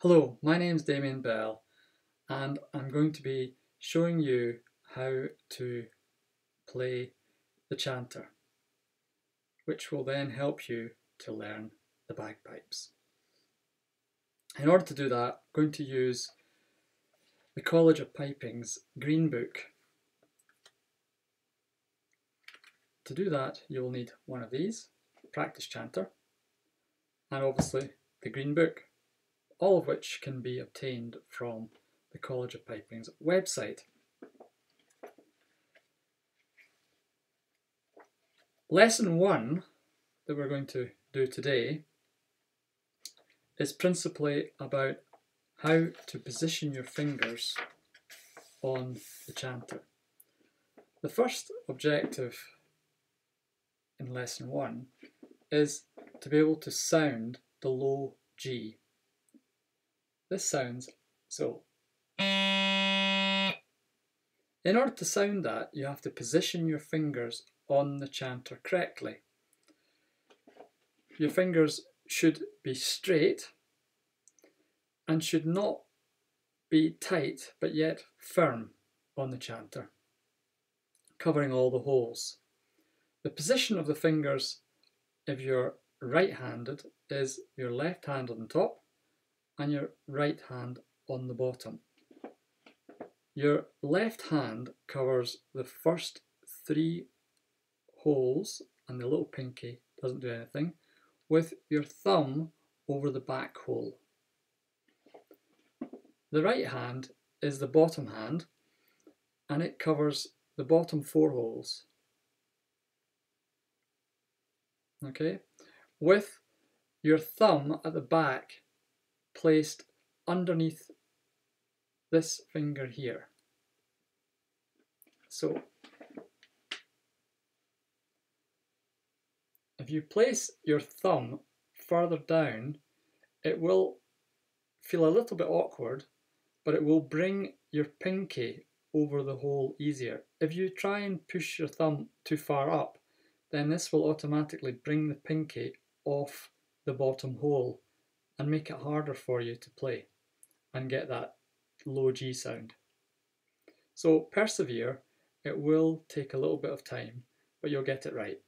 Hello, my name's Damien Bell and I'm going to be showing you how to play the chanter, which will then help you to learn the bagpipes. In order to do that, I'm going to use the College of Piping's Green Book. To do that, you will need one of these, Practice Chanter, and obviously the Green Book, all of which can be obtained from the College of Piping's website. Lesson 1 that we're going to do today is principally about how to position your fingers on the chanter. The first objective in lesson 1 is to be able to sound the low G. This sounds so. In order to sound that, you have to position your fingers on the chanter correctly. Your fingers should be straight and should not be tight but yet firm on the chanter, covering all the holes. The position of the fingers, if you're right-handed, is your left hand on the top and your right hand on the bottom. Your left hand covers the first 3 holes and the little pinky doesn't do anything, with your thumb over the back hole. The right hand is the bottom hand and it covers the bottom 4 holes. Okay, with your thumb at the back placed underneath this finger here. So if you place your thumb further down, it will feel a little bit awkward, but it will bring your pinky over the hole easier. If you try and push your thumb too far up, then this will automatically bring the pinky off the bottom hole and make it harder for you to play and get that low G sound. So persevere, it will take a little bit of time, but you'll get it right.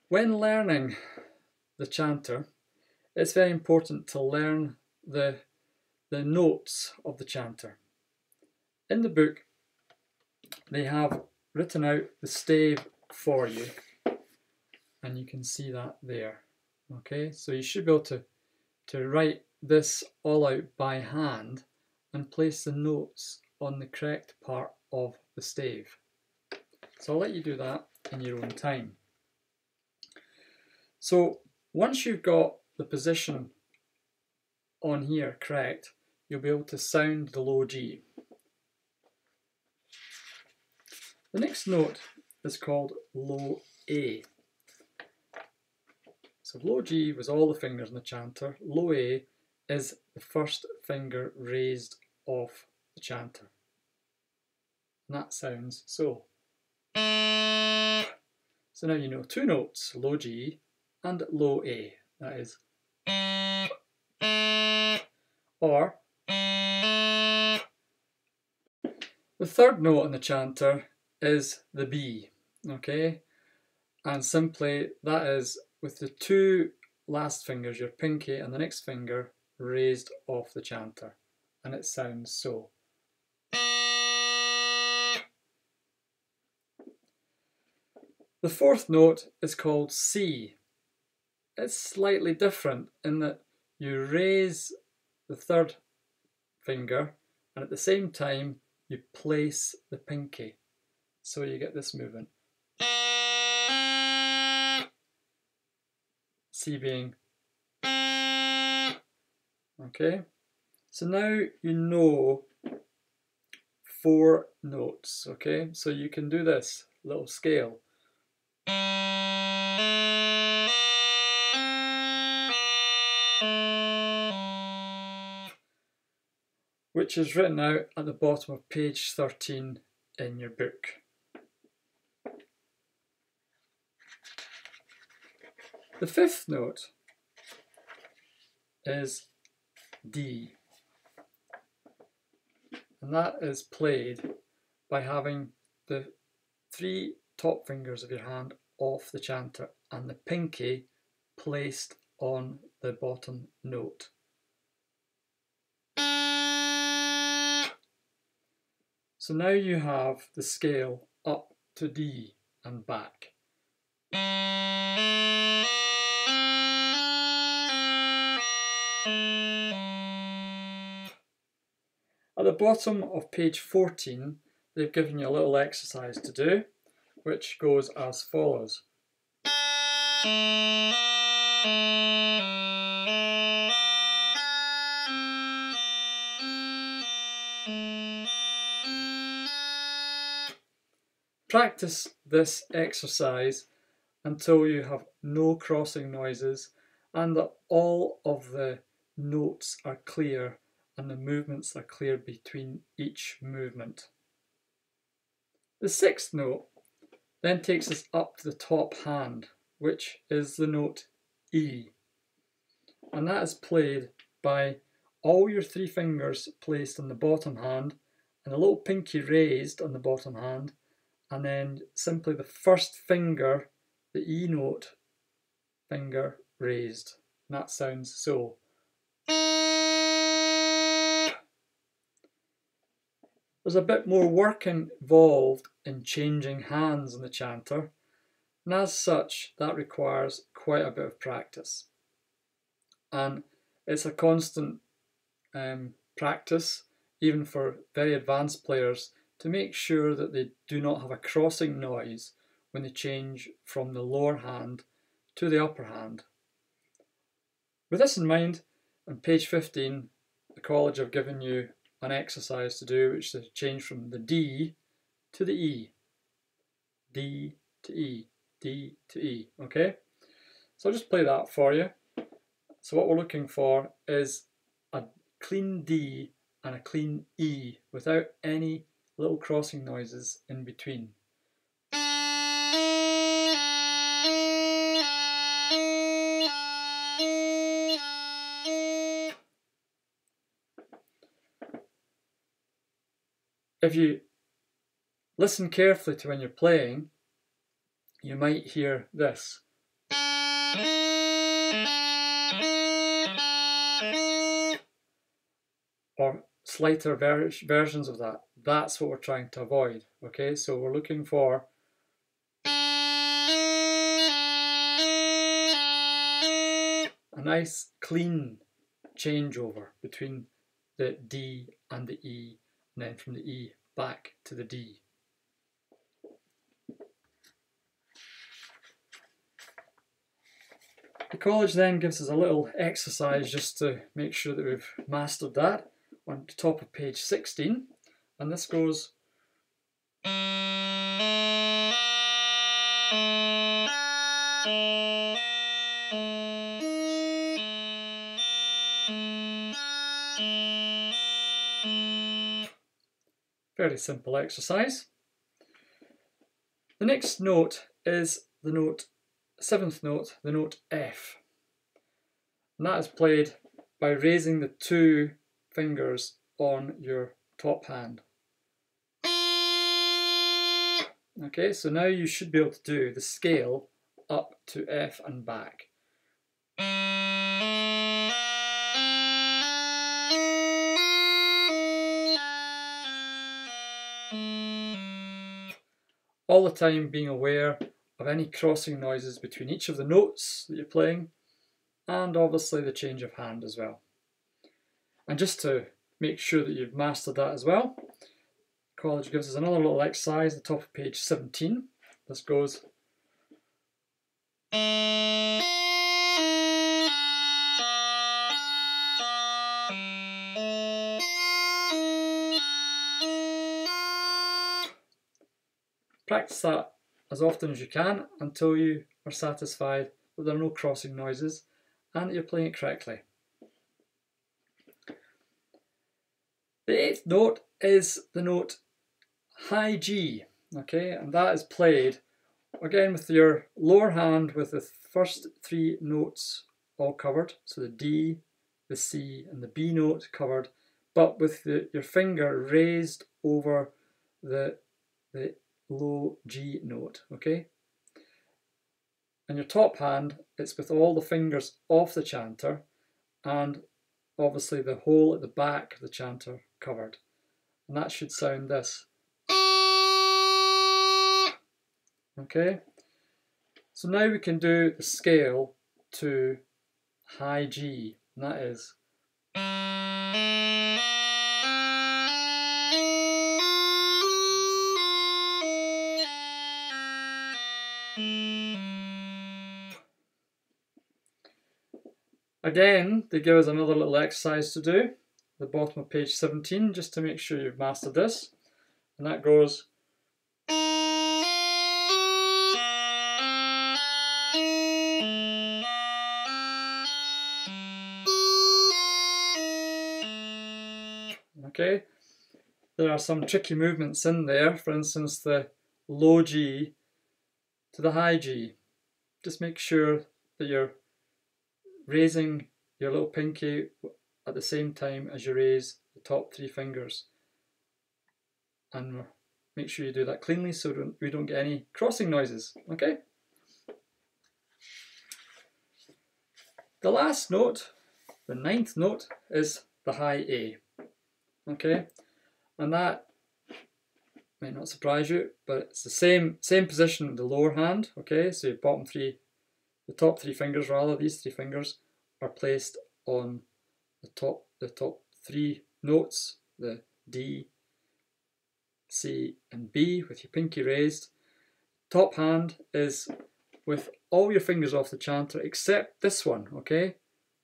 When learning the chanter, it's very important to learn the notes of the chanter. In the book, they have written out the stave for you, and you can see that there. Okay, so you should be able to write this all out by hand and place the notes on the correct part of the stave. So I'll let you do that in your own time. So once you've got the position on here correct, you'll be able to sound the low G. The next note is called low A. So low G was all the fingers in the chanter. Low A is the first finger raised off the chanter. And that sounds so. So now you know 2 notes, low G and low A. That is. Or the third note in the chanter is the B. Okay? And simply that is with the 2 last fingers, your pinky and the next finger, raised off the chanter. And it sounds so. The fourth note is called C. It's slightly different in that you raise the 3rd finger and at the same time you place the pinky. So you get this movement. C being. Okay, so now you know 4 notes, okay? So you can do this little scale. Which is written out at the bottom of page 13 in your book. The 5th note is D. And that is played by having the 3 top fingers of your hand off the chanter and the pinky placed on the bottom note. So now you have the scale up to D and back. At the bottom of page 14, they've given you a little exercise to do, which goes as follows. Practice this exercise until you have no crossing noises and that all of the notes are clear and the movements are clear between each movement. The 6th note then takes us up to the top hand, which is the note E. And that is played by all your 3 fingers placed on the bottom hand and a little pinky raised on the bottom hand, and then simply the first finger, the E note finger, raised. And that sounds so. There's a bit more work involved in changing hands in the chanter, and as such that requires quite a bit of practice. And it's a constant practice, even for very advanced players, to make sure that they do not have a crossing noise when they change from the lower hand to the upper hand. With this in mind, on page 15, the college have given you an exercise to do, which is to change from the D to the E. D to E, D to E, okay? So I'll just play that for you. So what we're looking for is a clean D and a clean E without any little crossing noises in between. If you listen carefully to when you're playing, you might hear this. Or slighter versions of that. That's what we're trying to avoid. Okay, so we're looking for a nice clean changeover between the D and the E, and then from the E back to the D. The college then gives us a little exercise just to make sure that we've mastered that on the top of page 16, and this goes fairly simple exercise. The next note is the note 7th note, the note F. And that is played by raising the 2 fingers on your top hand. Okay, so now you should be able to do the scale up to F and back. All the time being aware of any crossing noises between each of the notes that you're playing, and obviously the change of hand as well. And just to make sure that you've mastered that as well, college gives us another little exercise at the top of page 17. This goes practice that as often as you can until you are satisfied that there are no crossing noises and that you're playing it correctly. The 8th note is the note high G, okay, and that is played again with your lower hand with the first 3 notes all covered, so the D, the C and the B note covered, but with your finger raised over the low G note, okay? And your top hand, it's with all the fingers off the chanter and obviously the hole at the back of the chanter covered. And that should sound this. Okay? So now we can do the scale to high G, and that is. Again, they give us another little exercise to do, the bottom of page 17, just to make sure you've mastered this. And that goes. Okay, there are some tricky movements in there, for instance the low G to the high G. Just make sure that you're raising your little pinky at the same time as you raise the top three fingers, and make sure you do that cleanly so we don't get any crossing noises. Okay, the last note, the ninth note, is the high A. Okay, and that might not surprise you, but it's the same position with the lower hand. Okay, so your the top three fingers rather, these three fingers are placed on the top three notes, the D, C and B, with your pinky raised. Top hand is with all your fingers off the chanter except this one, okay,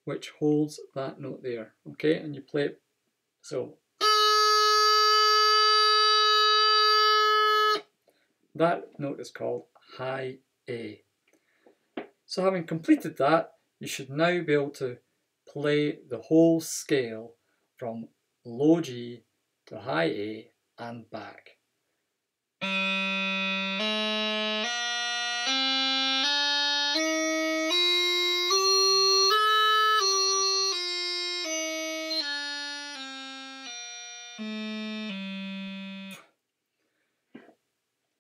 which holds that note there, okay, and you play it so. That note is called high A. So having completed that, you should now be able to play the whole scale from low G to high A and back.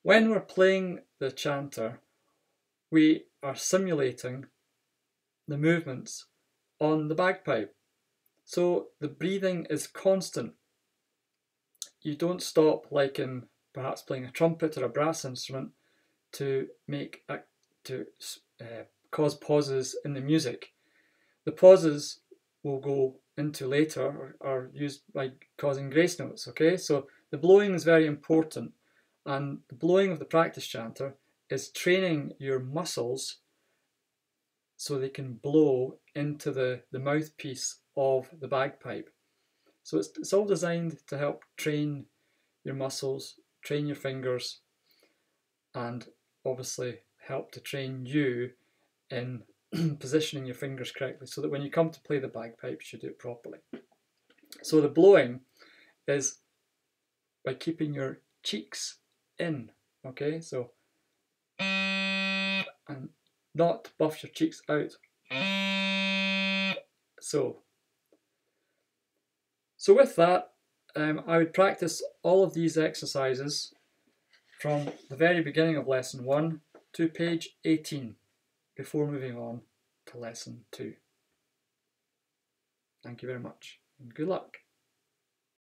When we're playing the chanter, we are simulating the movements on the bagpipe. So the breathing is constant. You don't stop like in perhaps playing a trumpet or a brass instrument to cause pauses in the music. The pauses will go into later or are used by causing grace notes, okay? So the blowing is very important, and the blowing of the practice chanter is training your muscles so they can blow into the mouthpiece of the bagpipe. So it's all designed to help train your muscles, train your fingers, and obviously help to train you in positioning your fingers correctly so that when you come to play the bagpipes you do it properly. So the blowing is by keeping your cheeks in, okay, so, and not buff your cheeks out. So with that, I would practice all of these exercises from the very beginning of lesson 1 to page 18 before moving on to lesson 2. Thank you very much and good luck.